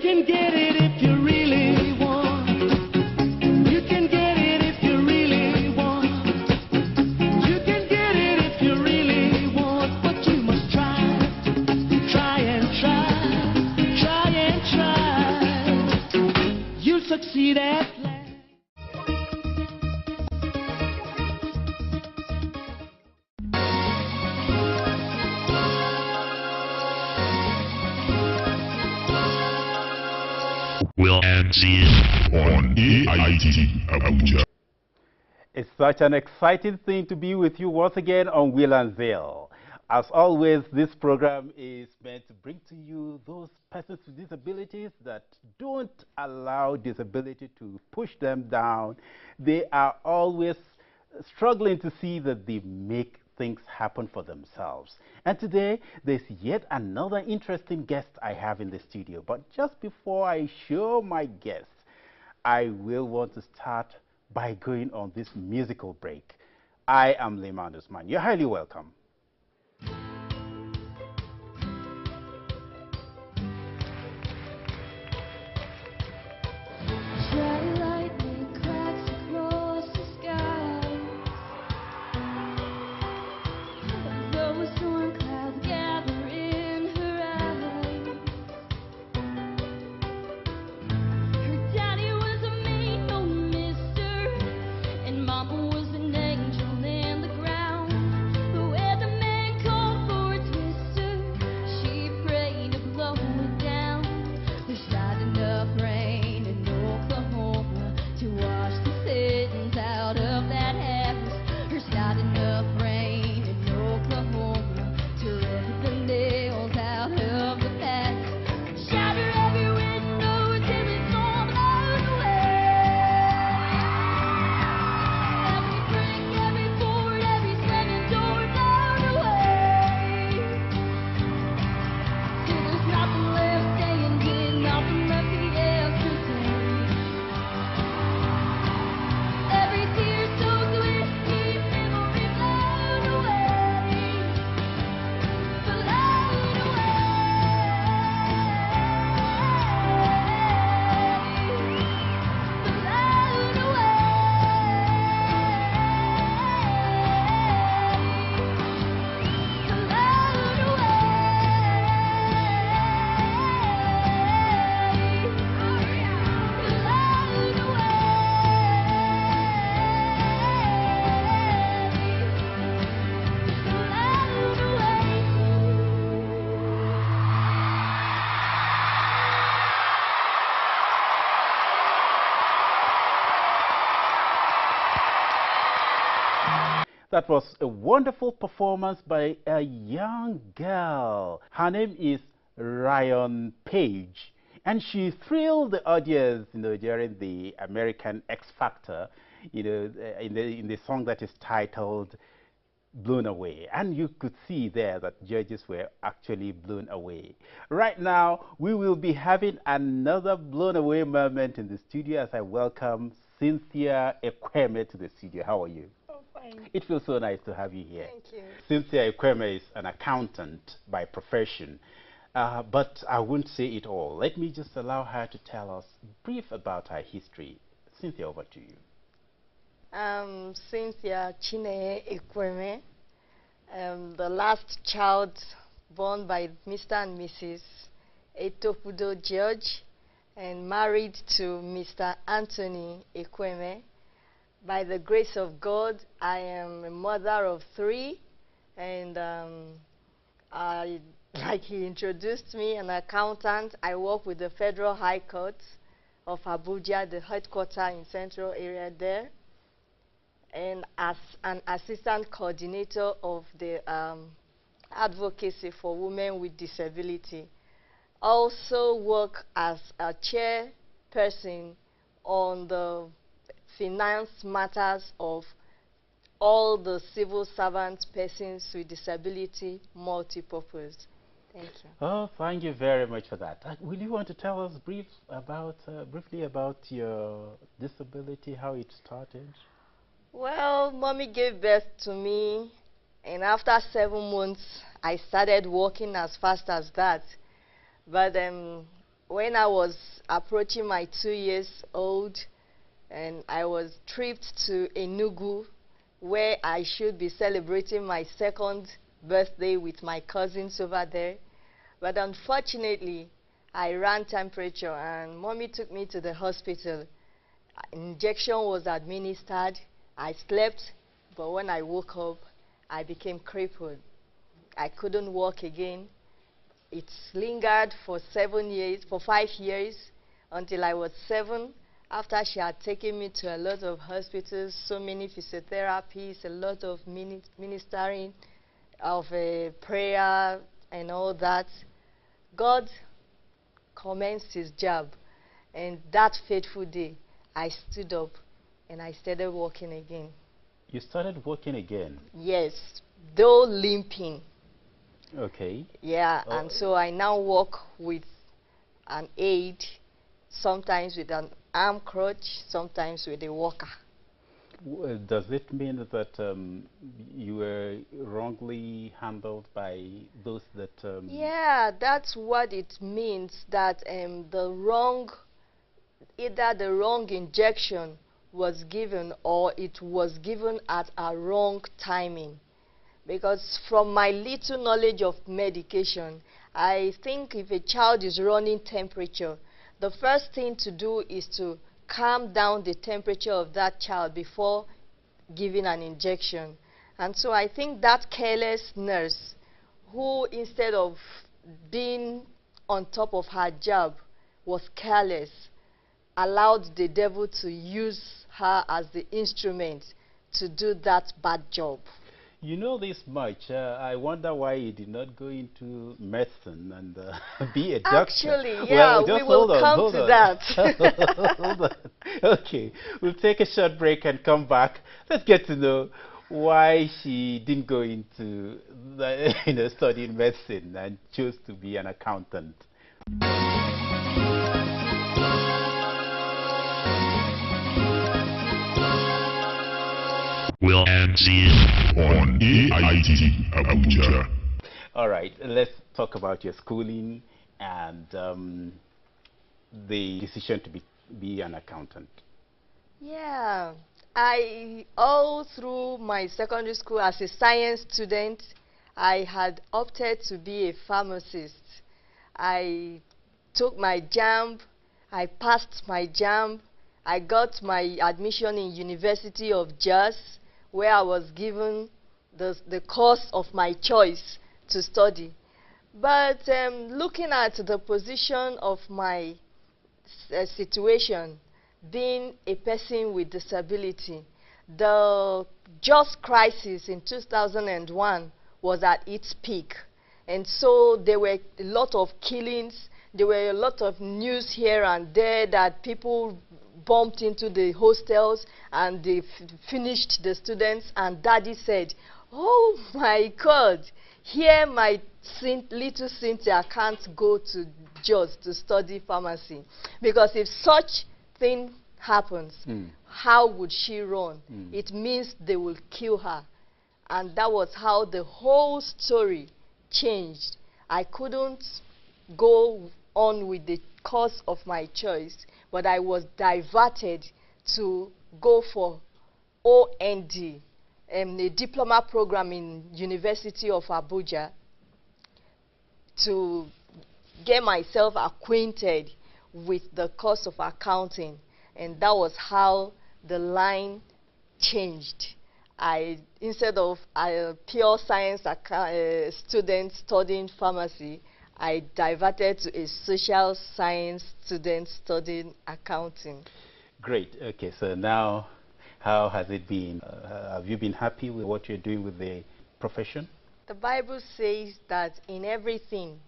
can get it if you really want. You can get it if you really want. You can get it if you really want. But you must try, try and try, try and try. You'll succeed at last. Will and Zeal on AIT Abuja. It's such an exciting thing to be with you once again on Will and Zeal. As always, this program is meant to bring to you those persons with disabilities that don't allow disability to push them down. They are always struggling to see that they make things happen for themselves. And today, there's yet another interesting guest I have in the studio. But just before I show my guest, I will want to start by going on this musical break. I am Lehman Usman. You're highly welcome. That was a wonderful performance by a young girl. Her name is Ryan Page, and she thrilled the audience, during the American X Factor, in the song that is titled "Blown Away." And you could see there that judges were actually blown away. Right now, we will be having another blown away moment in the studio as I welcome Cynthia Ekweme to the studio. How are you? It feels so nice to have you here. Thank you. Cynthia Ekweme is an accountant by profession, but I won't say it all. Let me just allow her to tell us brief about her history. Cynthia, over to you. Cynthia Chine Ekweme, the last child born by Mr. and Mrs. Etopudo George, and married to Mr. Anthony Ekweme. By the grace of God, I am a mother of 3, and like he introduced me, an accountant. I work with the Federal High Court of Abuja, the headquarters in central area there, and as an assistant coordinator of the advocacy for women with disability. Also work as a chairperson on the finance matters of all the civil servant persons with disability multi-purpose. Thank you. Oh, thank you very much for that. Will you want to tell us briefly about your disability, how it started? Well, mommy gave birth to me, and after 7 months, I started walking as fast as that. But when I was approaching my 2 years old, and I was tripped to Enugu, where I should be celebrating my second birthday with my cousins over there. But unfortunately, I ran temperature and mommy took me to the hospital. Injection was administered. I slept, but when I woke up, I became crippled. I couldn't walk again. It lingered for 5 years, until I was 7. After she had taken me to a lot of hospitals, so many physiotherapies, a lot of ministering of prayer and all that, God commenced his job. And that fateful day, I stood up and I started walking again. You started walking again? Yes, though limping. Okay. Yeah, and so I now walk with an aid, sometimes with an arm crutch, sometimes with a walker. Does it mean that you were wrongly handled by those that... Yeah, that's what it means, that either the wrong injection was given or it was given at a wrong timing. Because from my little knowledge of medication, I think if a child is running temperature, the first thing to do is to calm down the temperature of that child before giving an injection. And so I think that careless nurse, who instead of being on top of her job was careless, allowed the devil to use her as the instrument to do that bad job. You know this much. I wonder why you did not go into medicine and be a doctor. Actually, yeah, well, we will come to that. Hold on. Okay, we'll take a short break and come back. Let's get to know why she didn't go into studying medicine and chose to be an accountant. Will and Zeal on AIT Abuja. All right, let's talk about your schooling and the decision to be an accountant. Yeah, all through my secondary school as a science student, I had opted to be a pharmacist. I took my JAMB, I passed my JAMB, I got my admission in University of Jos, where I was given the course of my choice to study. But looking at the position of my situation, being a person with disability, the Jos crisis in 2001 was at its peak. And so there were a lot of killings, there were a lot of news here and there that people bumped into the hostels and they finished the students, and daddy said, oh my God, here my little Cynthia can't go to Jos to study pharmacy, because if such thing happens, how would she run? It means they will kill her. And that was how the whole story changed. I couldn't go on with the course of my choice, but I was diverted to go for OND, a diploma program in University of Abuja, to get myself acquainted with the course of accounting. And that was how the line changed. Instead of a pure science student studying pharmacy, I diverted to a social science student studying accounting. Great. Okay, so now, how has it been? Have you been happy with what you're doing with the profession? The Bible says that in everything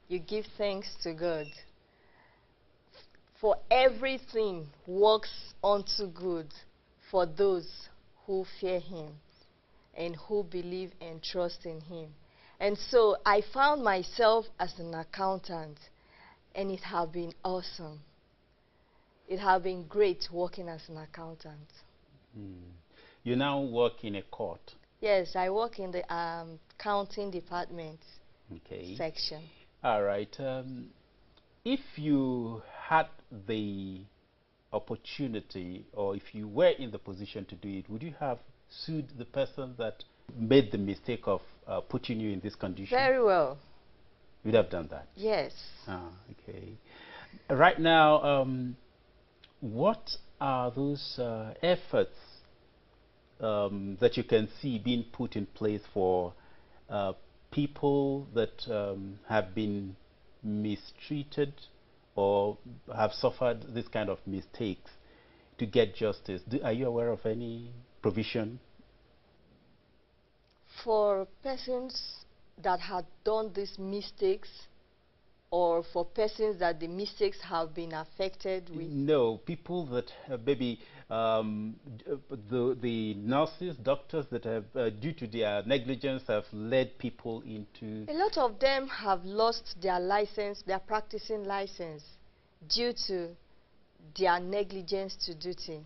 you give thanks to God. For everything works unto good for those who fear him and who believe and trust in him. And so I found myself as an accountant, and it has been awesome. It has been great working as an accountant. You now work in a court. Yes, I work in the accounting department Okay. section. All right. if you had the opportunity, or if you were in the position to do it, would you have sued the person that made the mistake of putting you in this condition? Very well. You'd have done that? Yes. Ah, okay. Right now, what are those efforts that you can see being put in place for people that have been mistreated or have suffered this kind of mistakes to get justice? Are you aware of any provision? For persons that had done these mistakes, or for persons that the mistakes have been affected with? No, people that maybe the nurses, doctors that have, due to their negligence, have led people into... A lot of them have lost their license, their practicing license, due to their negligence to duty.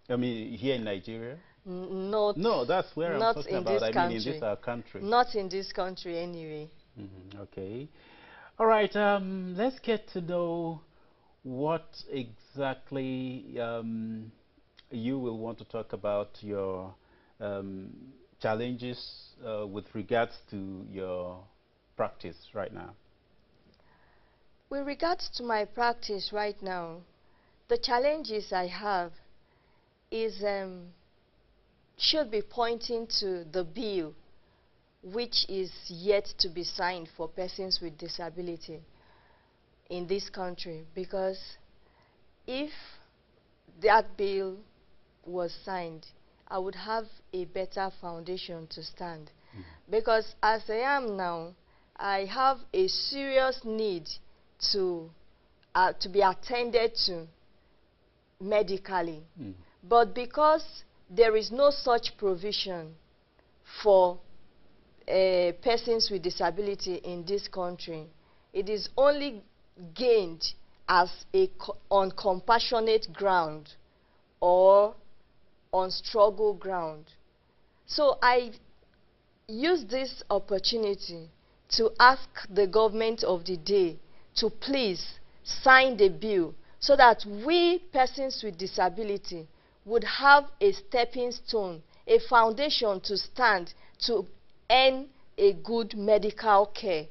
I mean, here in Nigeria? Not. No, that's where I'm talking about. I mean, in this country. Not in this country, anyway. Okay. All right. Let's get to know what exactly you will want to talk about your challenges with regards to your practice right now. With regards to my practice right now, the challenges I have is should be pointing to the bill which is yet to be signed for persons with disability in this country, because if that bill was signed, I would have a better foundation to stand. Because as I am now, I have a serious need to be attended to medically. But because there is no such provision for persons with disability in this country, it is only gained as on compassionate ground or on struggle ground. So I use this opportunity to ask the government of the day to please sign the bill so that we persons with disability would have a stepping stone, a foundation to stand to earn a good medical care,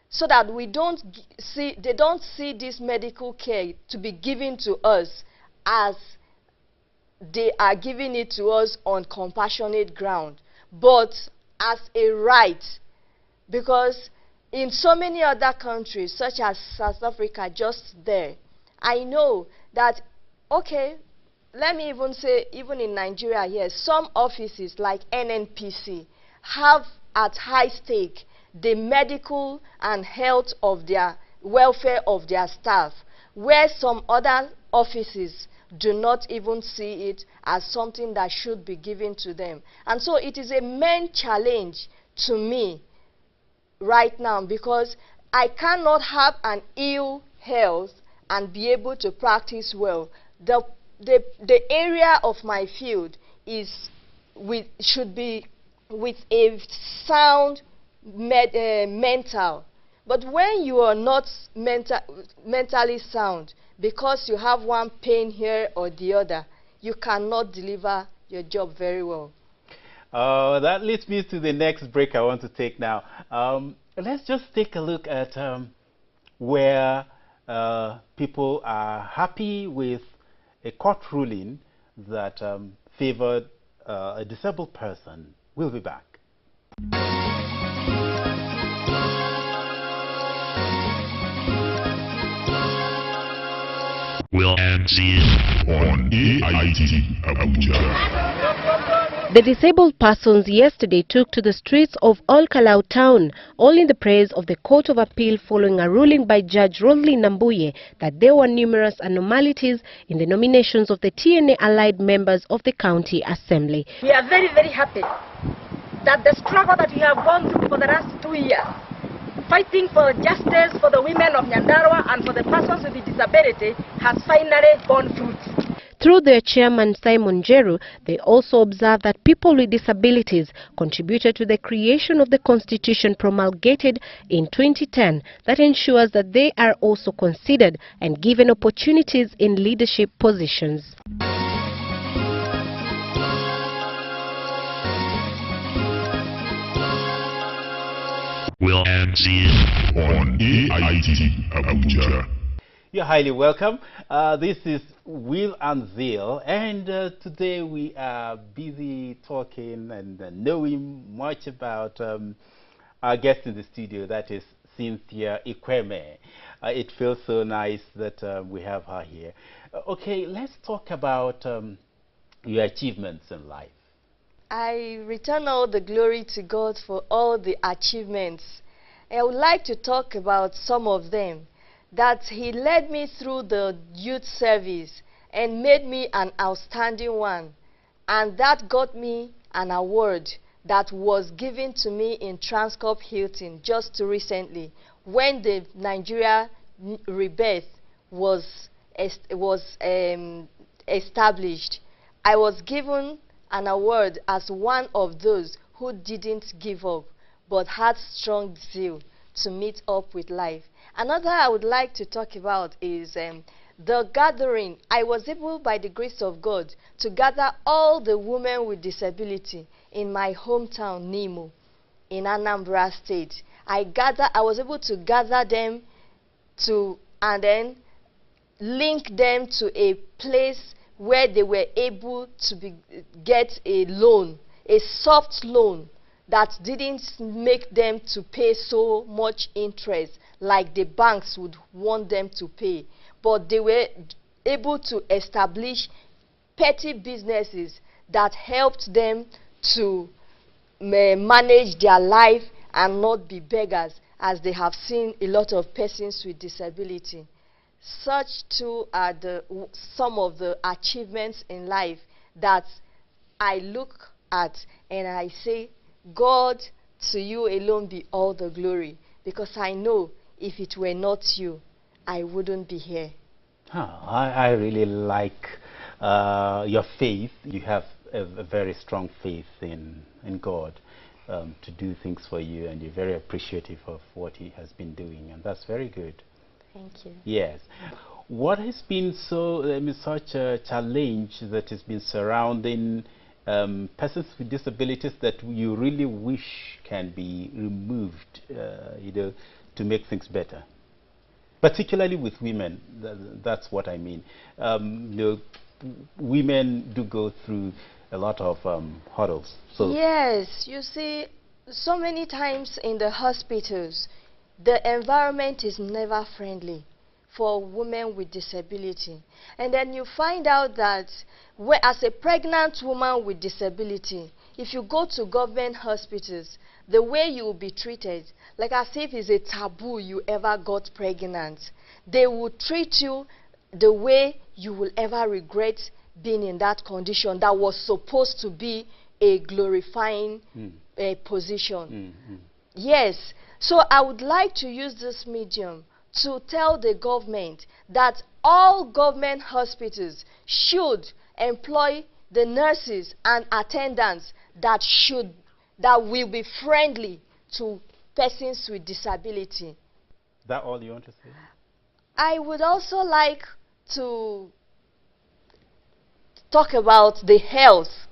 so that they don't see this medical care to be given to us as they are giving it to us on compassionate ground, but as a right. Because in so many other countries, such as South Africa, just there, I know that, okay, let me even say, even in Nigeria, yes, some offices like NNPC have at high stake the medical and health of their welfare of their staff, where some other offices do not even see it as something that should be given to them. And so it is a main challenge to me right now, because I cannot have an ill health and be able to practice well. The area of my field should be with a sound mental. But when you are not mentally sound, because you have one pain here or the other, you cannot deliver your job very well. That leads me to the next break I want to take now. Let's just take a look at where people are happy with a court ruling that favored a disabled person. We'll be back. Will and Zeal on AIT Abuja. The disabled persons yesterday took to the streets of Olkalau town, all in the praise of the Court of Appeal following a ruling by Judge Rosalie Nambuye that there were numerous anomalies in the nominations of the TNA allied members of the County Assembly. We are very, very happy that the struggle that we have gone through for the last 2 years, fighting for justice for the women of Nyandarua and for the persons with disability, has finally borne fruit. Through their chairman Simon Jeru, they also observed that people with disabilities contributed to the creation of the constitution promulgated in 2010 that ensures that they are also considered and given opportunities in leadership positions. Will and Zeal on AIT Abuja. You're highly welcome. This is Will and Zeal, and today we are busy talking and knowing much about our guest in the studio, that is Cynthia Ikweme. It feels so nice that we have her here. Okay, let's talk about your achievements in life. I return all the glory to God for all the achievements. I would like to talk about some of them. That He led me through the youth service and made me an outstanding one. And that got me an award that was given to me in Transcorp Hilton just recently when the Nigeria rebirth was established. I was given an award as one of those who didn't give up but had strong zeal to meet up with life. Another I would like to talk about is the gathering. I was able, by the grace of God, to gather all the women with disability in my hometown, Nimo, in Anambra State. I was able to gather them and then link them to a place where they were able to get a loan, a soft loan that didn't make them to pay so much interest like the banks would want them to pay. But they were able to establish petty businesses that helped them to manage their life and not be beggars, as they have seen a lot of persons with disability. Such too are some of the achievements in life that I look at and I say, God, to you alone be all the glory, because I know if it were not you, I wouldn't be here. I really like your faith. You have a very strong faith in God to do things for you, and you're very appreciative of what He has been doing, and that's very good. Thank you. Yes. What has been such a challenge that has been surrounding persons with disabilities that you really wish can be removed, to make things better? Particularly with women, that's what I mean. Women do go through a lot of hurdles. So yes, you see, so many times in the hospitals, the environment is never friendly for women with disability. And then you find out that as a pregnant woman with disability, if you go to government hospitals, the way you will be treated, like as if it's a taboo you ever got pregnant. They will treat you the way you will ever regret being in that condition that was supposed to be a glorifying position. Yes. So I would like to use this medium to tell the government that all government hospitals should employ the nurses and attendants that will be friendly to persons with disability. That all you want to say? I would also like to talk about the health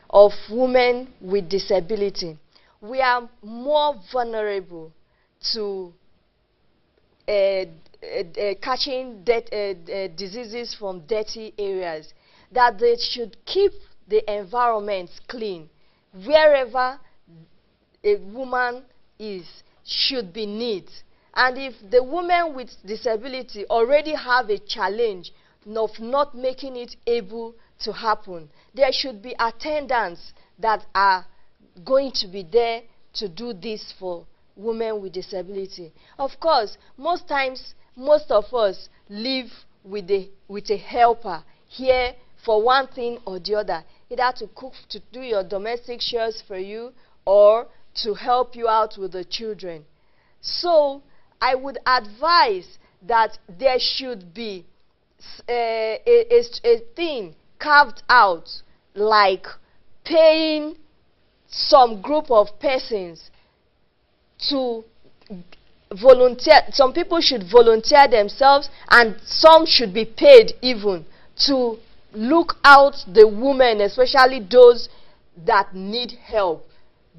of women with disability. We are more vulnerable to catching diseases from dirty areas, that they should keep the environment clean. Wherever a woman is, should be neat. And if the women with disability already have a challenge of not making it able to happen, there should be attendants that are going to be there to do this for women with disability. Of course, most times, most of us live with a helper here for one thing or the other, either to cook, to do your domestic chores for you, or to help you out with the children. So I would advise that there should be a thing carved out, like paying some group of persons to volunteer. Some people should volunteer themselves, and some should be paid even to look out the women, especially those that need help,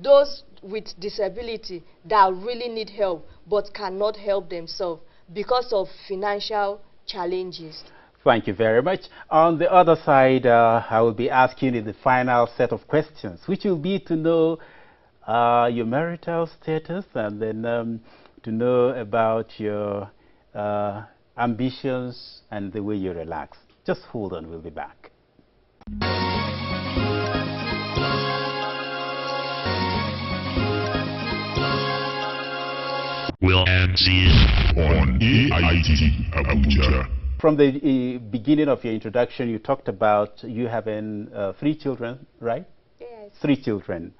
those with disability that really need help but cannot help themselves because of financial challenges. Thank you very much. On the other side, I will be asking you the final set of questions, which will be to know your marital status, and then to know about your ambitions and the way you relax. Just hold on, we'll be back. Will and Zeal on AIT Abuja. From the beginning of your introduction, you talked about you having 3 children, right? Yes. 3 children.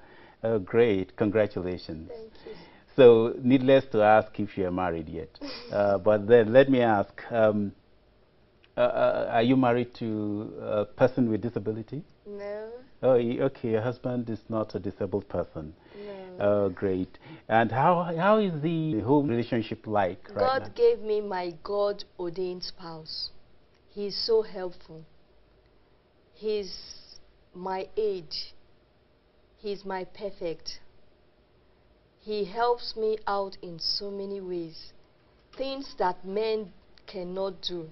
Great, congratulations. Thank you. So, needless to ask if you are married yet. But then let me ask, are you married to a person with disability? No. Oh, okay, your husband is not a disabled person. No. Oh, great. And how is the home relationship like right now? God gave me my God-ordained spouse. He's so helpful. He's my aid. He's my perfect. He helps me out in so many ways. Things that men cannot do,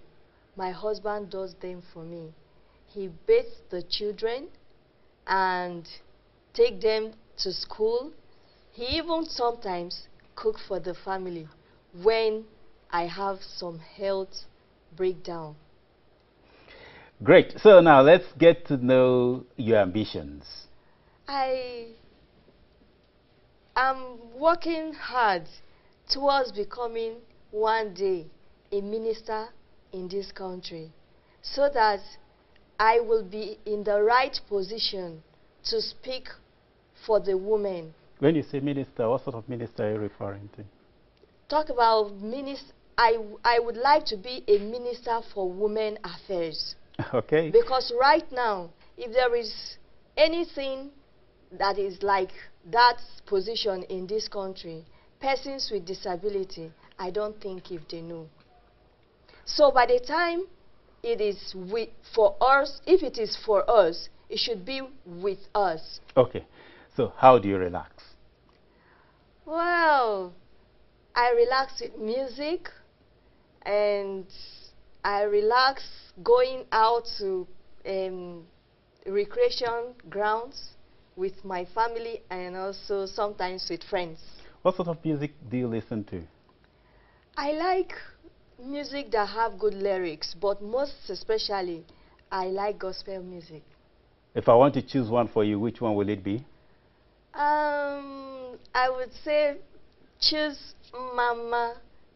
my husband does them for me. He bathes the children and take them to school. He even sometimes cooks for the family when I have some health breakdown. Great. So now let's get to know your ambitions. I am working hard towards becoming one day a minister in this country, so that I will be in the right position to speak for the women. When you say minister, what sort of minister are you referring to? Talk about minister. I would like to be a minister for women affairs. Okay. Because right now, if there is anything that is like that position in this country, persons with disability, I don't think if they know. So by the time it is for us, if it is for us, it should be with us. Okay. So how do you relax? Well, I relax with music, and I relax going out to recreation grounds with my family, and also sometimes with friends. What sort of music do you listen to? I like music that have good lyrics, but most especially, I like gospel music. If I want to choose one for you, which one will it be? I would say choose Mama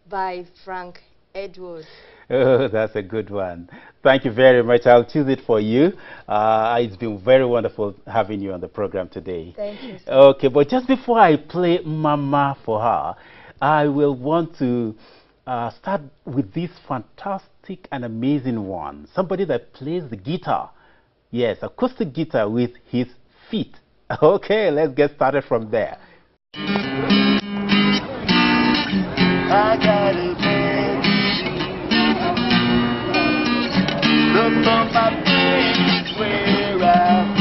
by Frank Edward. Oh, that's a good one. Thank you very much. I'll choose it for you. It's been very wonderful having you on the program today. Thank you, sir. Okay, but just before I play Mama for her, I will want to start with this fantastic and amazing one. Somebody that plays the guitar. Yes, acoustic guitar with his feet. Okay, let's get started from there. I got a bad look on my face where I've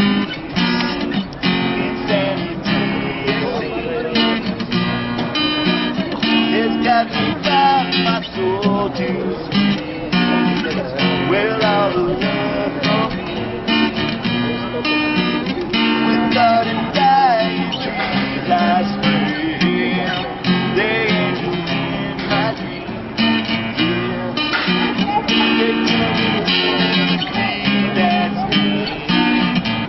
insanity. It's got me down my soul to sleep. Well, all the love from with God and dying trees I scream. They angels in my dreams. They tell me to be that's me.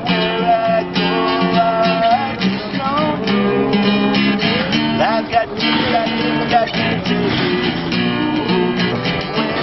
Where I go, I just don't know. I've got to tell you. When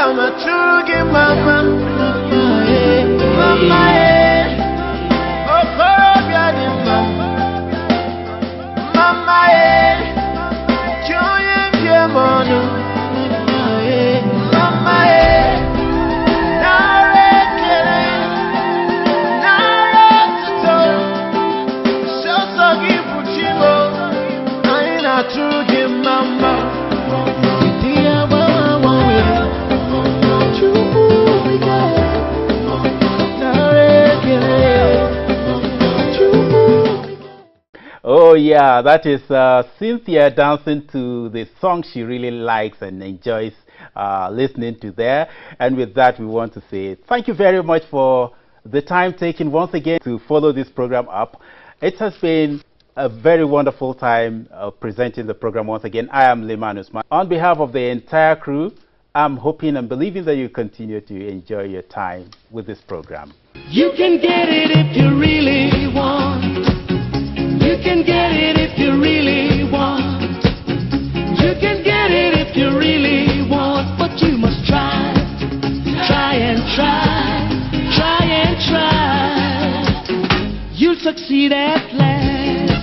I'm a true mama. Mama, oh, Korobia, mama. Mama, Joy, dear Mono. Mama, Oh yeah, that is Cynthia dancing to the song she really likes and enjoys listening to there. And with that, we want to say thank you very much for the time taken once again to follow this program up. It has been a very wonderful time presenting the program once again. I am Liman Usman. On behalf of the entire crew, I'm hoping and believing that you continue to enjoy your time with this program. You can get it if you really want. You can get it if you really want. You can get it if you really want. But you must try. Try and try. Try and try. You'll succeed at last.